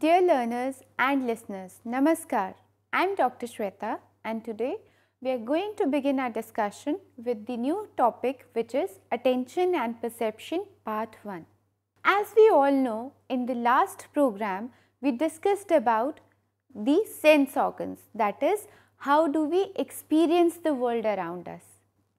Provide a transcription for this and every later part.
Dear learners and listeners, Namaskar. I am Dr. Shweta and today we are going to begin our discussion with the new topic which is Attention and Perception Part 1. As we all know, in the last program we discussed about the sense organs, that is, how do we experience the world around us.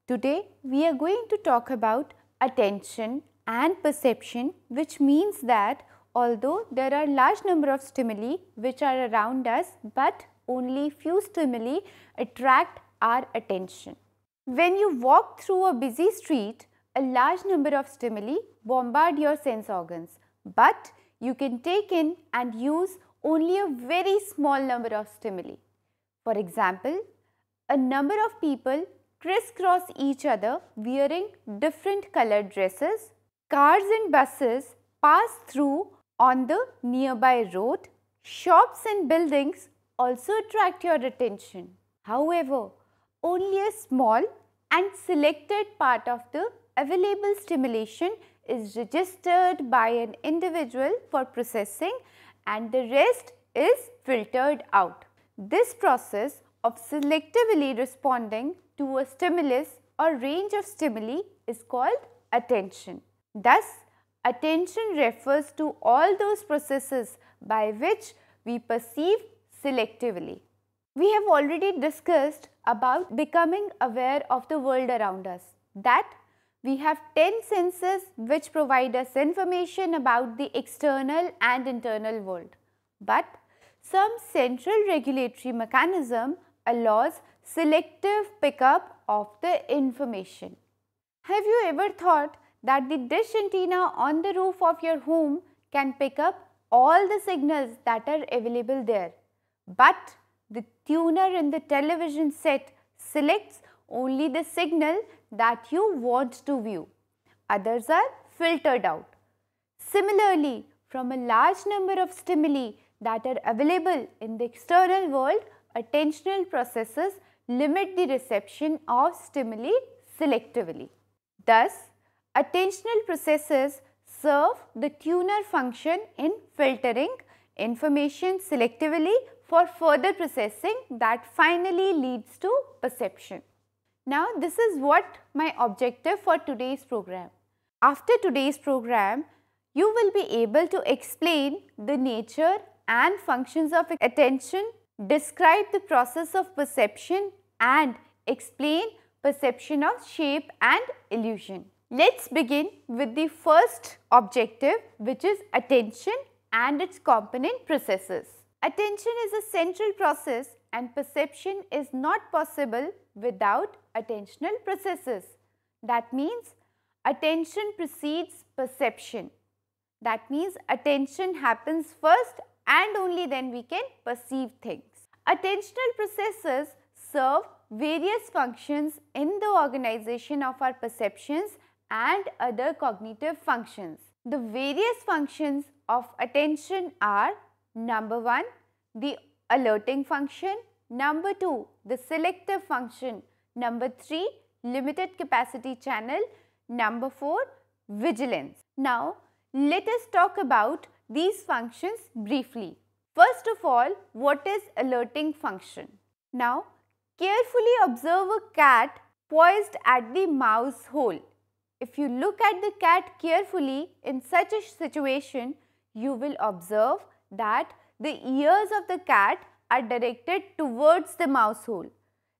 Today we are going to talk about attention and perception, which means that although there are large number of stimuli which are around us, but only few stimuli attract our attention. When you walk through a busy street, a large number of stimuli bombard your sense organs, but you can take in and use only a very small number of stimuli. For example, a number of people crisscross each other wearing different colored dresses. Cars and buses pass through on the nearby road. Shops and buildings also attract your attention. However, only a small and selected part of the available stimulation is registered by an individual for processing and the rest is filtered out. This process of selectively responding to a stimulus or range of stimuli is called attention. Thus, attention refers to all those processes by which we perceive selectively. We have already discussed about becoming aware of the world around us, that we have 10 senses which provide us information about the external and internal world. But some central regulatory mechanism allows selective pickup of the information. Have you ever thought that the dish antenna on the roof of your home can pick up all the signals that are available there, but the tuner in the television set selects only the signal that you want to view. Others are filtered out. Similarly, from a large number of stimuli that are available in the external world, attentional processes limit the reception of stimuli selectively. Thus, attentional processes serve the tuner function in filtering information selectively for further processing that finally leads to perception. Now, this is what my objective for today's program. After today's program, you will be able to explain the nature and functions of attention, describe the process of perception and explain perception of shape and illusion. Let's begin with the first objective, which is attention and its component processes. Attention is a central process and perception is not possible without attentional processes. That means attention precedes perception. That means attention happens first and only then we can perceive things. Attentional processes serve various functions in the organization of our perceptions and other cognitive functions. The various functions of attention are: number 1, the alerting function; number 2, the selective function; number 3, limited capacity channel; number 4, vigilance. Now, let us talk about these functions briefly. First of all, what is alerting function? Now, carefully observe a cat poised at the mouse hole. If you look at the cat carefully in such a situation, you will observe that the ears of the cat are directed towards the mouse hole.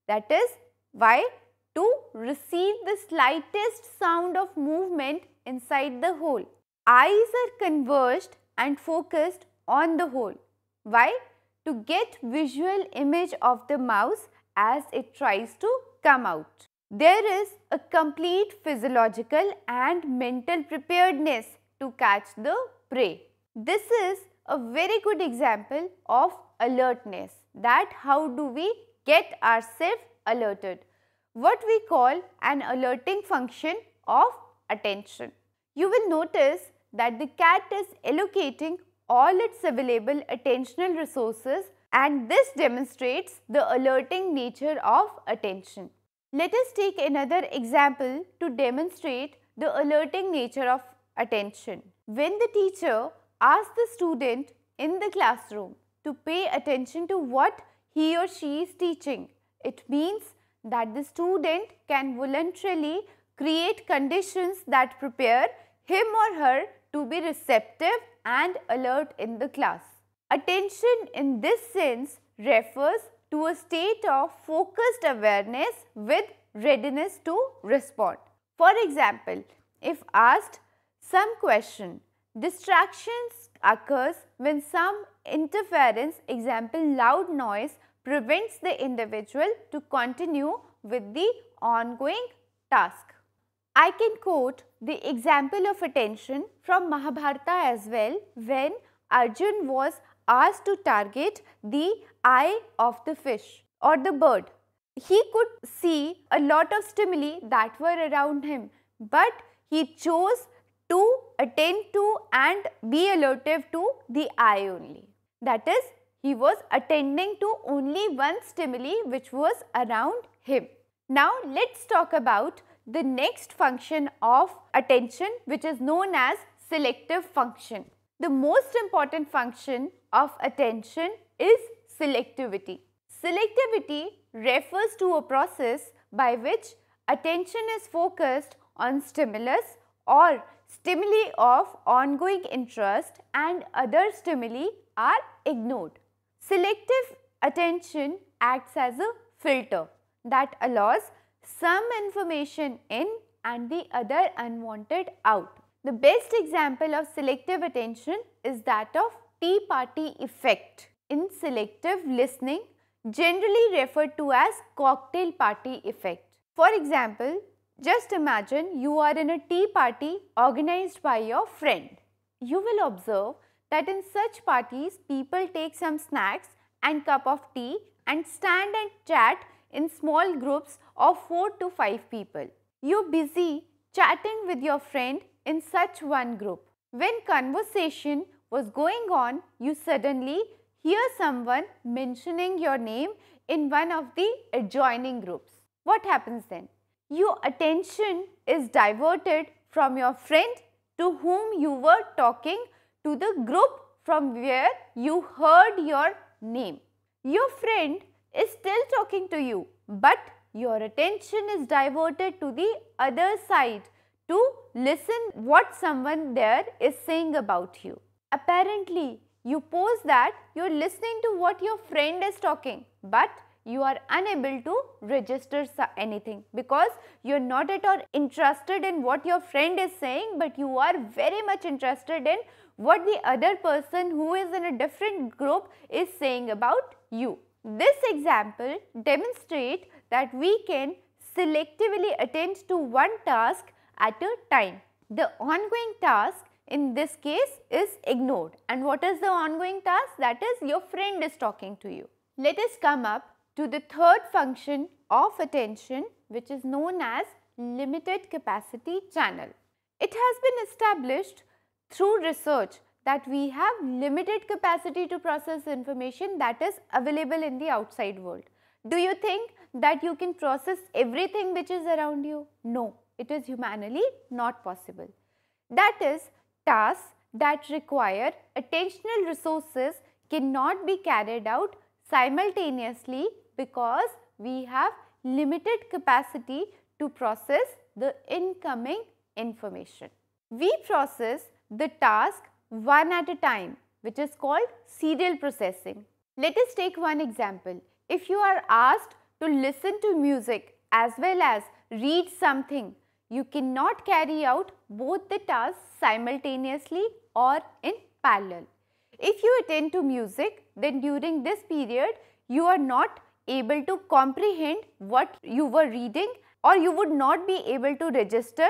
That is why, to receive the slightest sound of movement inside the hole. Eyes are converged and focused on the hole. Why? To get visual image of the mouse as it tries to come out. There is a complete physiological and mental preparedness to catch the prey. This is a very good example of alertness, that how do we get ourselves alerted. What we call an alerting function of attention. You will notice that the cat is allocating all its available attentional resources and this demonstrates the alerting nature of attention. Let us take another example to demonstrate the alerting nature of attention. When the teacher asks the student in the classroom to pay attention to what he or she is teaching. It means that the student can voluntarily create conditions that prepare him or her to be receptive and alert in the class. Attention in this sense refers to a state of focused awareness with readiness to respond. For example, if asked some question, distractions occurs when some interference, example loud noise, prevents the individual to continue with the ongoing task. I can quote the example of attention from Mahabharata as well, when Arjun was asked to target the eye of the fish or the bird. He could see a lot of stimuli that were around him, but he chose to attend to and be alertive to the eye only. That is, he was attending to only one stimuli which was around him. Now, let's talk about the next function of attention, which is known as selective function. The most important function of attention is selectivity. Selectivity refers to a process by which attention is focused on stimulus or stimuli of ongoing interest and other stimuli are ignored. Selective attention acts as a filter that allows some information in and the other unwanted out. The best example of selective attention is that of tea party effect. In selective listening, generally referred to as cocktail party effect. For example, just imagine you are in a tea party organized by your friend. You will observe that in such parties, people take some snacks and cup of tea and stand and chat in small groups of 4 to 5 people. You are busy chatting with your friend in such one group. When conversation was going on, you suddenly hear someone mentioning your name in one of the adjoining groups. What happens then? Your attention is diverted from your friend to whom you were talking to the group from where you heard your name. Your friend is still talking to you, but your attention is diverted to the other side to listen what someone there is saying about you. Apparently, you pose that you are listening to what your friend is talking, but you are unable to register anything because you are not at all interested in what your friend is saying, but you are very much interested in what the other person who is in a different group is saying about you. This example demonstrates that we can selectively attend to one task at a time. The ongoing task in this case is ignored. And what is the ongoing task? That is, your friend is talking to you. Let us come up to the third function of attention, which is known as limited capacity channel. It has been established through research that we have limited capacity to process information that is available in the outside world. Do you think that you can process everything which is around you? No, it is humanly not possible. That is, tasks that require attentional resources cannot be carried out simultaneously because we have limited capacity to process the incoming information. We process the task one at a time, which is called serial processing. Let us take one example. If you are asked to listen to music as well as read something, you cannot carry out both the tasks simultaneously or in parallel. If you attend to music, then during this period, you are not able to comprehend what you were reading, or you would not be able to register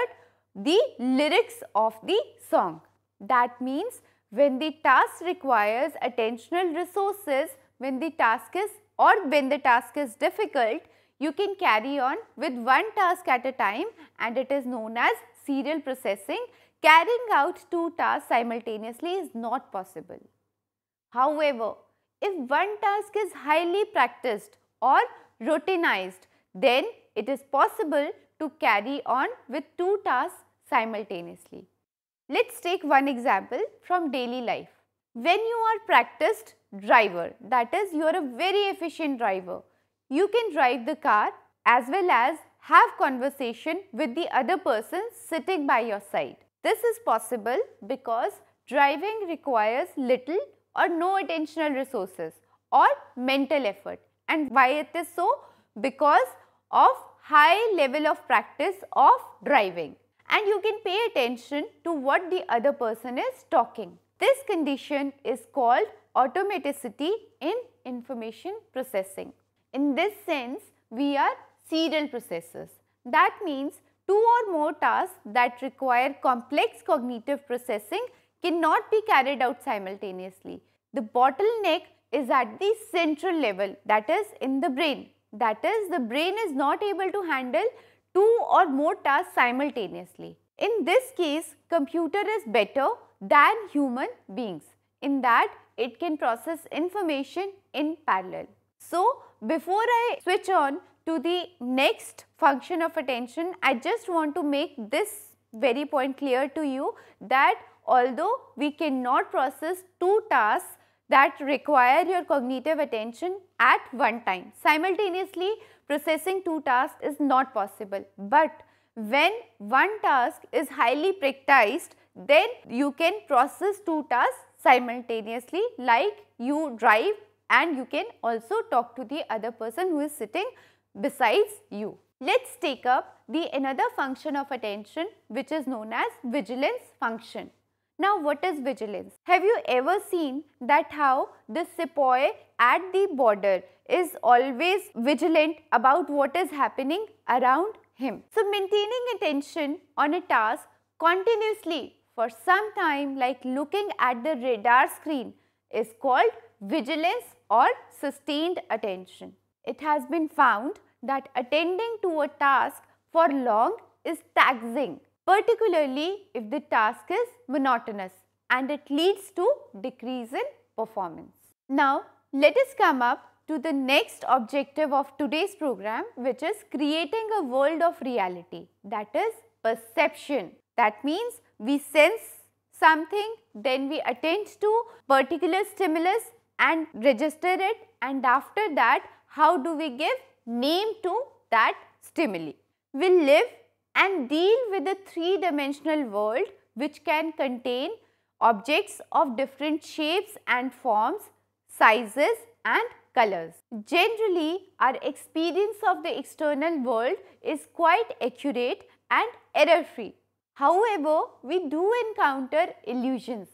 the lyrics of the song. That means when the task requires attentional resources, when the task is difficult, you can carry on with one task at a time, and it is known as serial processing. Carrying out two tasks simultaneously is not possible. However, if one task is highly practiced or routinized, then it is possible to carry on with two tasks simultaneously. Let's take one example from daily life. When you are practiced driver, that is you are a very efficient driver, you can drive the car as well as have conversation with the other person sitting by your side. This is possible because driving requires little or no attentional resources or mental effort. And why it is so? Because of high level of practice of driving, and you can pay attention to what the other person is talking. This condition is called automaticity in information processing. In this sense, we are serial processors. That means two or more tasks that require complex cognitive processing cannot be carried out simultaneously. The bottleneck is at the central level, that is in the brain. That is, the brain is not able to handle two or more tasks simultaneously. In this case, computer is better than human beings in that it can process information in parallel. So, before I switch on to the next function of attention, I just want to make this very point clear to you that although we cannot process two tasks that require your cognitive attention at one time, simultaneously processing two tasks is not possible. But when one task is highly practiced, then you can process two tasks simultaneously, like you drive and you can also talk to the other person who is sitting besides you. Let's take up the another function of attention, which is known as vigilance function. Now, what is vigilance? Have you ever seen that how the sepoy at the border is always vigilant about what is happening around him? So, maintaining attention on a task continuously for some time, like looking at the radar screen, is called vigilance or sustained attention. It has been found that attending to a task for long is taxing, particularly if the task is monotonous, and it leads to decrease in performance. Now, let us come up to the next objective of today's program, which is creating a world of reality, that is perception. That means we sense something, then we attend to particular stimulus and register it, and after that how do we give name to that stimuli? We live and deal with a three-dimensional world which can contain objects of different shapes and forms, sizes and colors. Generally, our experience of the external world is quite accurate and error-free. However, we do encounter illusions.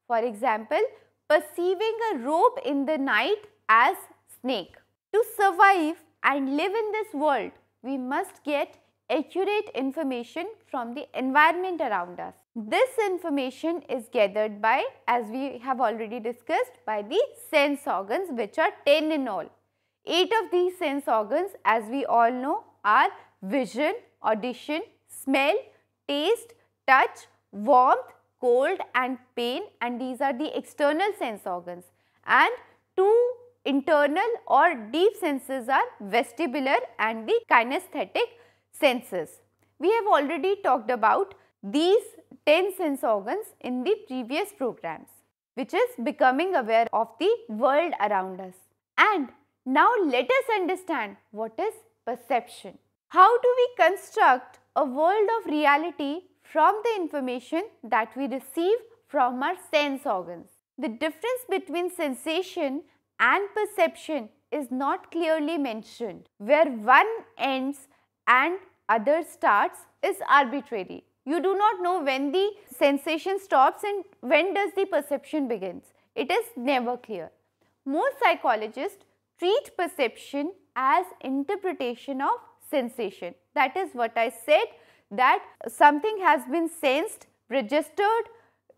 For example, perceiving a rope in the night as snake. To survive and live in this world, we must get accurate information from the environment around us. This information is gathered by, as we have already discussed, by the sense organs, which are 10 in all. 8 of these sense organs, as we all know, are vision, audition, smell, taste, touch, warmth, cold and pain, and these are the external sense organs. And 2 internal or deep senses are vestibular and the kinesthetic senses. We have already talked about these 10 sense organs in the previous programs, which is becoming aware of the world around us. And now let us understand what is perception. How do we construct a world of reality from the information that we receive from our sense organs? The difference between sensation and perception is not clearly mentioned. Where one ends and other starts is arbitrary. You do not know when the sensation stops and when does the perception begins. It is never clear. Most psychologists treat perception as interpretation of sensation. That is what I said, that something has been sensed, registered,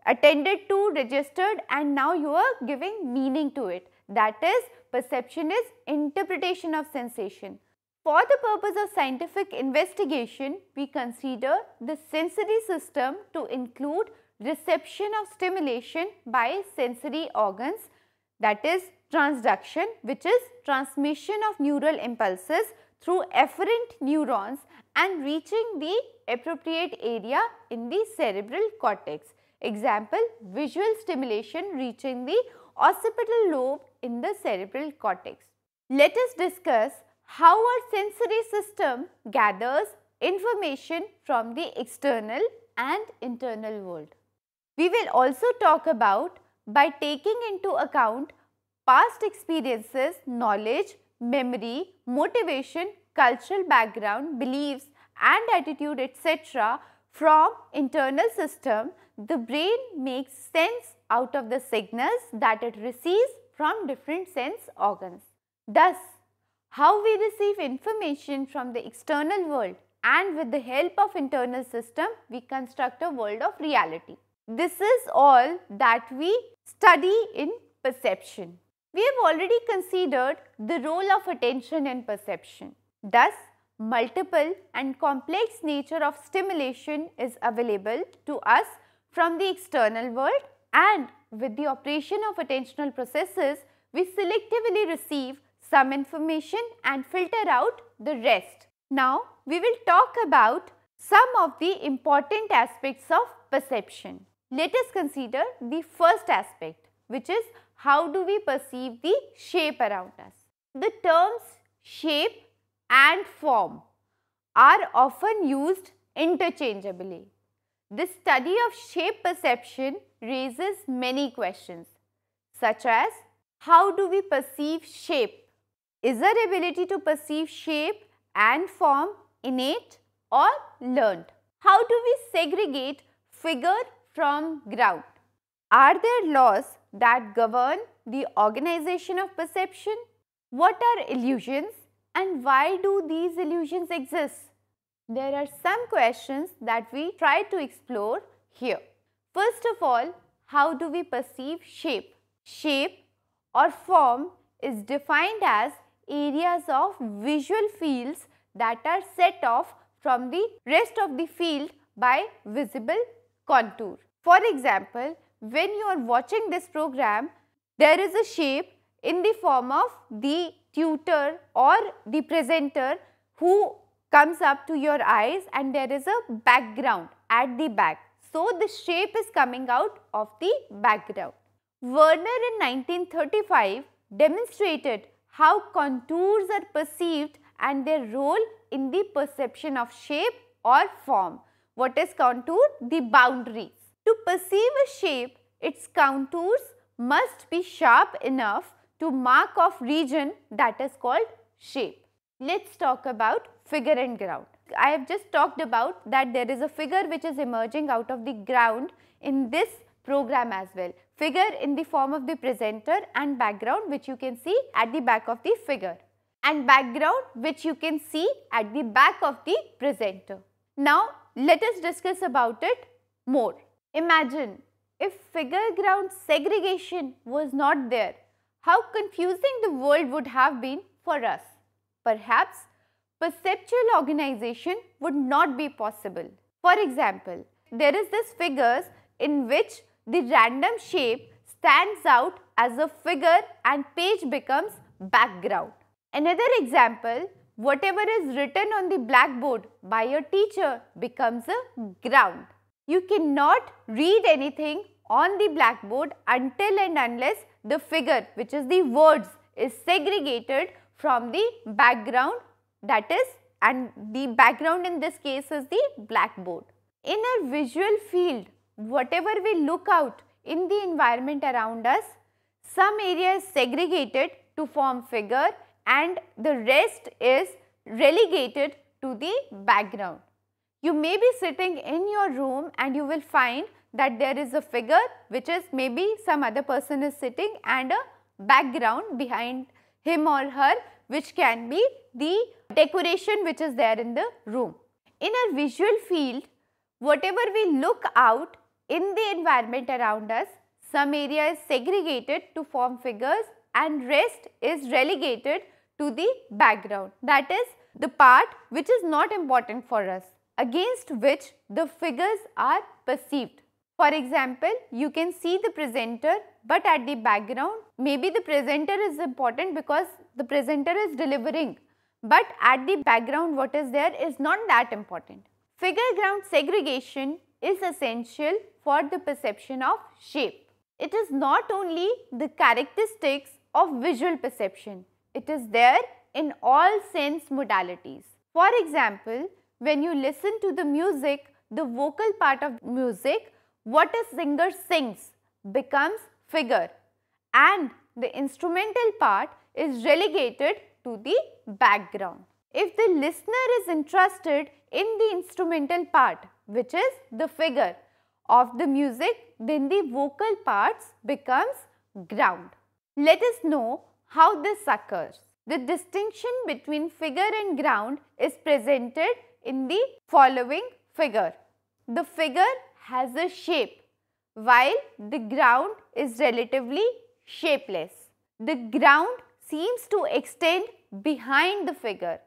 attended to, registered, and now you are giving meaning to it. That is, perception is interpretation of sensation. For the purpose of scientific investigation, we consider the sensory system to include reception of stimulation by sensory organs, that is transduction, which is transmission of neural impulses through efferent neurons and reaching the appropriate area in the cerebral cortex. Example, visual stimulation reaching the occipital lobe in the cerebral cortex. Let us discuss how our sensory system gathers information from the external and internal world. We will also talk about by taking into account past experiences, knowledge, memory, motivation, cultural background, beliefs and attitude etc. from internal system, the brain makes sense out of the signals that it receives from different sense organs. Thus, how we receive information from the external world and with the help of internal system, we construct a world of reality. This is all that we study in perception. We have already considered the role of attention in perception. Thus, multiple and complex nature of stimulation is available to us from the external world, and with the operation of attentional processes, we selectively receive some information and filter out the rest. Now, we will talk about some of the important aspects of perception. Let us consider the first aspect, which is how do we perceive the shape around us. The terms shape and form are often used interchangeably. The study of shape perception raises many questions, such as how do we perceive shape? Is our ability to perceive shape and form innate or learned? How do we segregate figure from ground? Are there laws that govern the organization of perception? What are illusions and why do these illusions exist? There are some questions that we try to explore here. First of all, how do we perceive shape? Shape or form is defined as areas of visual fields that are set off from the rest of the field by visible contour. For example, when you are watching this program, there is a shape in the form of the tutor or the presenter who comes up to your eyes, and there is a background at the back. So, the shape is coming out of the background. Werner in 1935 demonstrated how contours are perceived and their role in the perception of shape or form. What is contour? The boundaries. To perceive a shape, its contours must be sharp enough to mark off region that is called shape. Let's talk about figure and ground. I have just talked about that there is a figure which is emerging out of the ground in this program as well. Figure in the form of the presenter and background which you can see at the back of the figure, and background which you can see at the back of the presenter. Now, let us discuss about it more. Imagine if figure ground segregation was not there, how confusing the world would have been for us. Perhaps perceptual organization would not be possible. For example, there is this figures in which the random shape stands out as a figure and page becomes background. Another example, whatever is written on the blackboard by your teacher becomes a ground. You cannot read anything on the blackboard until and unless the figure, which is the words, is segregated from the background, that is, and the background in this case is the blackboard. In our visual field, whatever we look out in the environment around us, some area is segregated to form figure and the rest is relegated to the background. You may be sitting in your room and you will find that there is a figure which is maybe some other person is sitting and a background behind him or her which can be the decoration which is there in the room. In our visual field, whatever we look out in the environment around us, some area is segregated to form figures and rest is relegated to the background. That is the part which is not important for us, against which the figures are perceived. For example, you can see the presenter, but at the background, maybe the presenter is important because the presenter is delivering, but at the background what is there is not that important. Figure ground segregation is essential for the perception of shape. It is not only the characteristics of visual perception, it is there in all sense modalities. For example, when you listen to the music, the vocal part of music, what a singer sings becomes figure, and the instrumental part is relegated to the background. If the listener is interested in the instrumental part, which is the figure of the music, then the vocal parts becomes ground. Let us know how this occurs. The distinction between figure and ground is presented in the following figure. The figure has a shape, while the ground is relatively shapeless. The ground seems to extend behind the figure.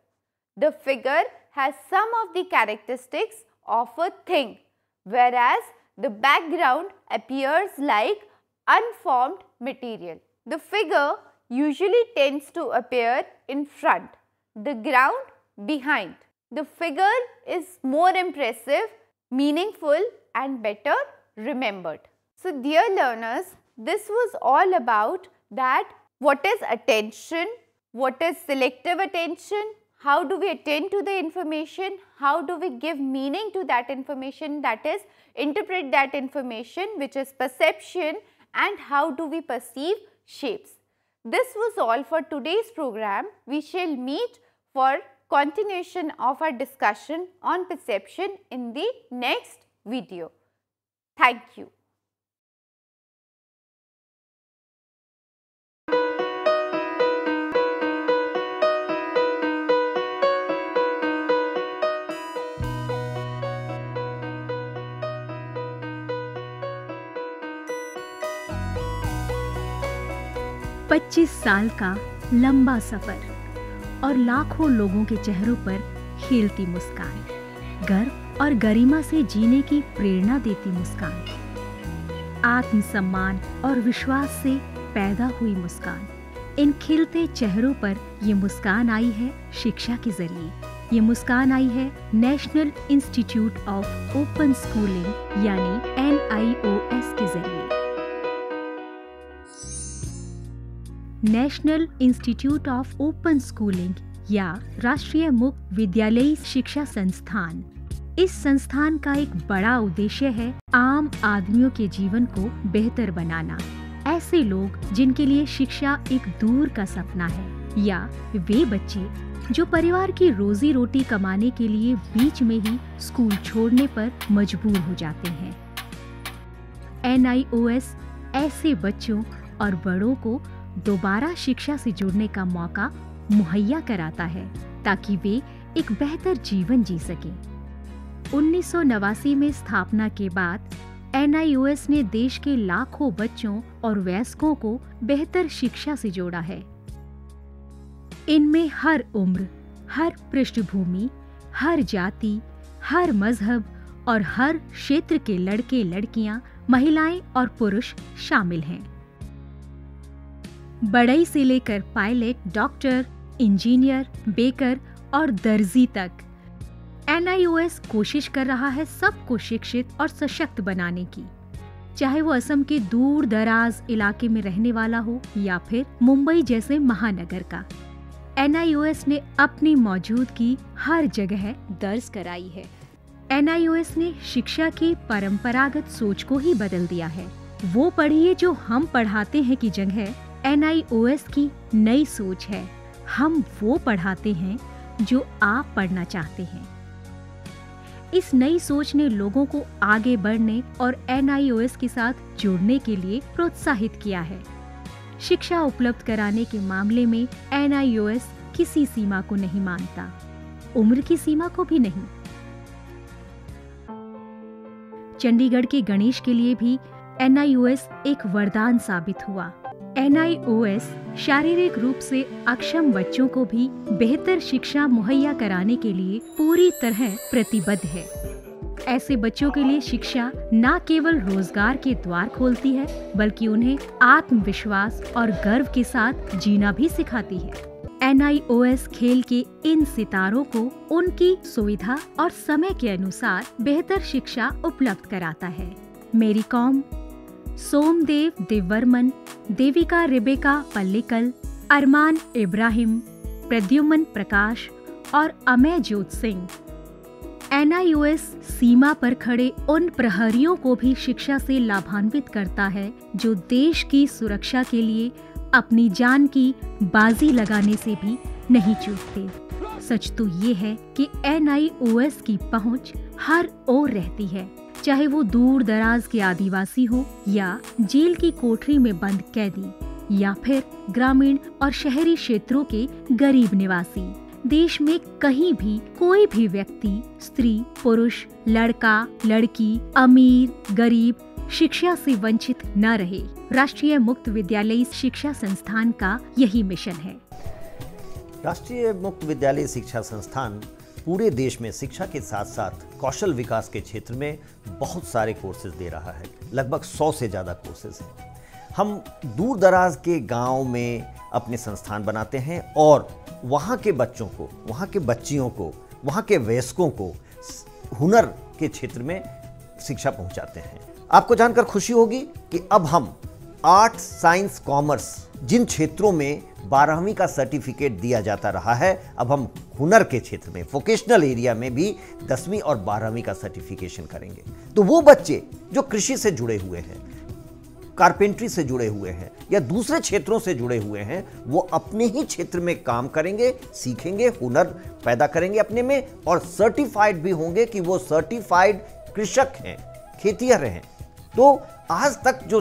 The figure has some of the characteristics of a thing, whereas the background appears like unformed material. The figure usually tends to appear in front, the ground behind. The figure is more impressive, meaningful and better remembered. So dear learners, this was all about that what is attention, what is selective attention, how do we attend to the information, how do we give meaning to that information, that is interpret that information, which is perception, and how do we perceive shapes. This was all for today's program. We shall meet for continuation of our discussion on perception in the next video. Thank you. पच्चीस साल का लंबा सफर और लाखों लोगों के चेहरों पर खिलती मुस्कान, गर्व और गरिमा से जीने की प्रेरणा देती मुस्कान, आत्मसम्मान और विश्वास से पैदा हुई मुस्कान। इन खिलते चेहरों पर ये मुस्कान आई है शिक्षा के जरिए। ये मुस्कान आई है national institute of open schooling यानी NIOS के जरिए। National institute of open schooling या राष्ट्रीय मुक्त विद्यालयी शिक्षा संस्थान, इस संस्थान का एक बड़ा उद्देश्य है आम आदमियों के जीवन को बेहतर बनाना। ऐसे लोग जिनके लिए शिक्षा एक दूर का सपना है, या वे बच्चे जो परिवार की रोजी रोटी कमाने के लिए बीच में ही स्कूल छोड़ने पर मजबूर हो जाते हैं। NIOS ऐसे बच्चों और बड़ों को दोबारा शिक्षा से जुड़ने का मौका मुहैया कराता है ताकि वे एक बेहतर जीवन जी सकें। 1989 में स्थापना के बाद NIOS ने देश के लाखों बच्चों और वयस्कों को बेहतर शिक्षा से जोड़ा है। इनमें हर उम्र, हर पृष्ठभूमि, हर जाति, हर मजहब और हर क्षेत्र के लड़के लड़कियां, महिलाएं और पुरुष शामिल हैं। बढ़ई से लेकर पायलट, डॉक्टर, इंजीनियर, बेकर और दर्जी तक NIOS कोशिश कर रहा है सबको शिक्षित और सशक्त बनाने की, चाहे वो असम के दूर दराज इलाके में रहने वाला हो या फिर मुंबई जैसे महानगर का। NIOS ने अपनी मौजूदगी हर जगह दर्ज कराई है। NIOS ने शिक्षा की परंपरागत सोच को ही बदल दिया है। वो पढ़िए जो हम पढ़ाते हैं की जगह NIOS की नई सोच है, हम वो पढ़ाते हैं जो आप पढ़ना चाहते हैं। इस नई सोच ने लोगों को आगे बढ़ने और NIOS के साथ जुड़ने के लिए प्रोत्साहित किया है। शिक्षा उपलब्ध कराने के मामले में NIOS किसी सीमा को नहीं मानता, उम्र की सीमा को भी नहीं। चंडीगढ़ के गणेश के लिए भी NIOS एक वरदान साबित हुआ। NIOS शारीरिक रूप से अक्षम बच्चों को भी बेहतर शिक्षा मुहैया कराने के लिए पूरी तरह प्रतिबद्ध है। ऐसे बच्चों के लिए शिक्षा न केवल रोजगार के द्वार खोलती है, बल्कि उन्हें आत्मविश्वास और गर्व के साथ जीना भी सिखाती है। NIOS खेल के इन सितारों को उनकी सुविधा और समय के अनुसार बेहतर शिक्षा उपलब्ध कराता है। मेरी कॉम, सोमदेव देववर्मन, देविका रेबेका पल्लिकल, अरमान इब्राहिम, प्रद्युमन प्रकाश और अमयजोत सिंह। NIOS सीमा पर खड़े उन प्रहरियों को भी शिक्षा से लाभान्वित करता है जो देश की सुरक्षा के लिए अपनी जान की बाजी लगाने से भी नहीं चूकते। सच तो ये है कि NIOS की पहुंच हर ओर रहती है, चाहे वो दूर दराज के आदिवासी हो या जेल की कोठरी में बंद कैदी या फिर ग्रामीण और शहरी क्षेत्रों के गरीब निवासी। देश में कहीं भी कोई भी व्यक्ति, स्त्री, पुरुष, लड़का, लड़की, अमीर, गरीब शिक्षा से वंचित न रहे। राष्ट्रीय मुक्त विद्यालयी शिक्षा संस्थान का यही मिशन है। राष्ट्रीय मुक्त विद्यालयी शिक्षा संस्थान पूरे देश में शिक्षा के साथ साथ कौशल विकास के क्षेत्र में बहुत सारे कोर्सेज दे रहा है। लगभग 100 से ज़्यादा कोर्सेज हैं। हम दूर दराज के गांव में अपने संस्थान बनाते हैं और वहाँ के बच्चों को, वहाँ के बच्चियों को, वहाँ के वयस्कों को हुनर के क्षेत्र में शिक्षा पहुँचाते हैं। आपको जानकर खुशी होगी कि अब हम आर्ट, साइंस, कॉमर्स जिन क्षेत्रों में 12वीं का सर्टिफिकेट दिया जाता रहा है, अब हम हुनर के क्षेत्र में, वोकेशनल एरिया में भी 10वीं और 12वीं का सर्टिफिकेशन करेंगे। तो वो बच्चे जो कृषि से जुड़े हुए हैं, कारपेंट्री से जुड़े हुए हैं या दूसरे क्षेत्रों से जुड़े हुए हैं, वो अपने ही क्षेत्र में काम करेंगे, सीखेंगे, हुनर पैदा करेंगे अपने में और सर्टिफाइड भी होंगे कि वो सर्टिफाइड कृषक हैं, खेतिहर हैं। तो आज तक जो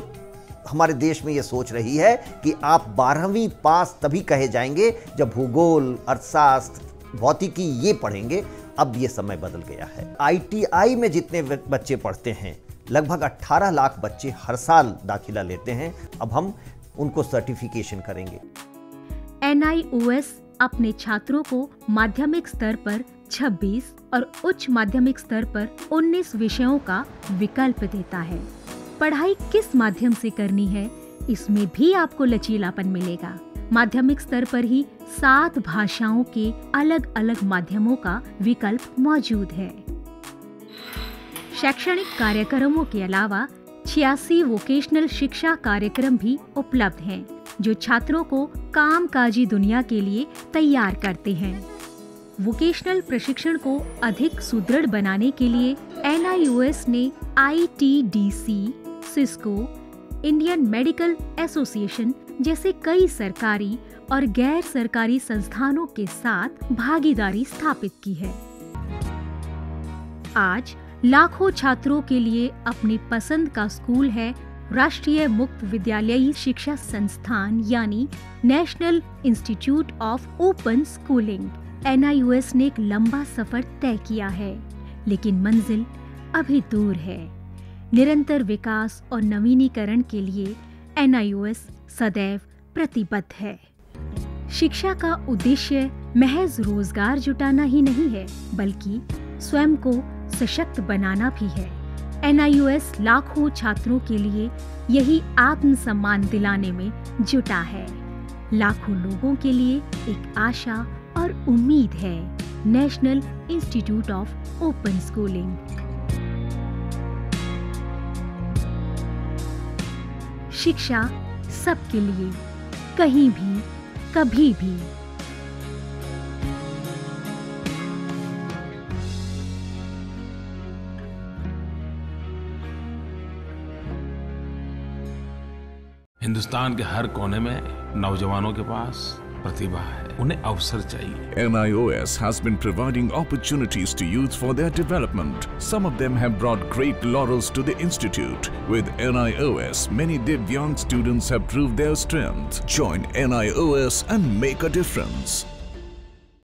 हमारे देश में ये सोच रही है कि आप 12वीं पास तभी कहे जाएंगे जब भूगोल, अर्थशास्त्र, भौतिकी ये पढ़ेंगे, अब ये समय बदल गया है। ITI में जितने बच्चे पढ़ते हैं, लगभग 18 लाख बच्चे हर साल दाखिला लेते हैं। अब हम उनको सर्टिफिकेशन करेंगे। NIOS अपने छात्रों को माध्यमिक स्तर पर 26 और उच्च माध्यमिक स्तर पर 19 विषयों का विकल्प देता है। पढ़ाई किस माध्यम से करनी है, इसमें भी आपको लचीलापन मिलेगा। माध्यमिक स्तर पर ही 7 भाषाओं के अलग अलग माध्यमों का विकल्प मौजूद है। शैक्षणिक कार्यक्रमों के अलावा 86 वोकेशनल शिक्षा कार्यक्रम भी उपलब्ध हैं, जो छात्रों को कामकाजी दुनिया के लिए तैयार करते हैं। वोकेशनल प्रशिक्षण को अधिक सुदृढ़ बनाने के लिए NIOS ने ITDC, Cisco, Indian medical association जैसे कई सरकारी और गैर सरकारी संस्थानों के साथ भागीदारी स्थापित की है। आज लाखों छात्रों के लिए अपनी पसंद का स्कूल है राष्ट्रीय मुक्त विद्यालयी शिक्षा संस्थान यानी national institute of open schooling. NIOS ने एक लंबा सफर तय किया है, लेकिन मंजिल अभी दूर है। निरंतर विकास और नवीनीकरण के लिए NIOS सदैव प्रतिबद्ध है। शिक्षा का उद्देश्य महज रोजगार जुटाना ही नहीं है, बल्कि स्वयं को सशक्त बनाना भी है। NIOS लाखों छात्रों के लिए यही आत्मसम्मान दिलाने में जुटा है। लाखों लोगों के लिए एक आशा और उम्मीद है। National institute of open schooling. शिक्षा सबके लिए, कहीं भी, कभी भी। हिंदुस्तान के हर कोने में नौजवानों के पास प्रतिभा है, उन्हें अवसर चाहिए। NIOS has been providing opportunities to youth for their development. Some of them have brought great laurels to the institute. With NIOS, many Divyang students have proved their strength. Join NIOS and make a difference.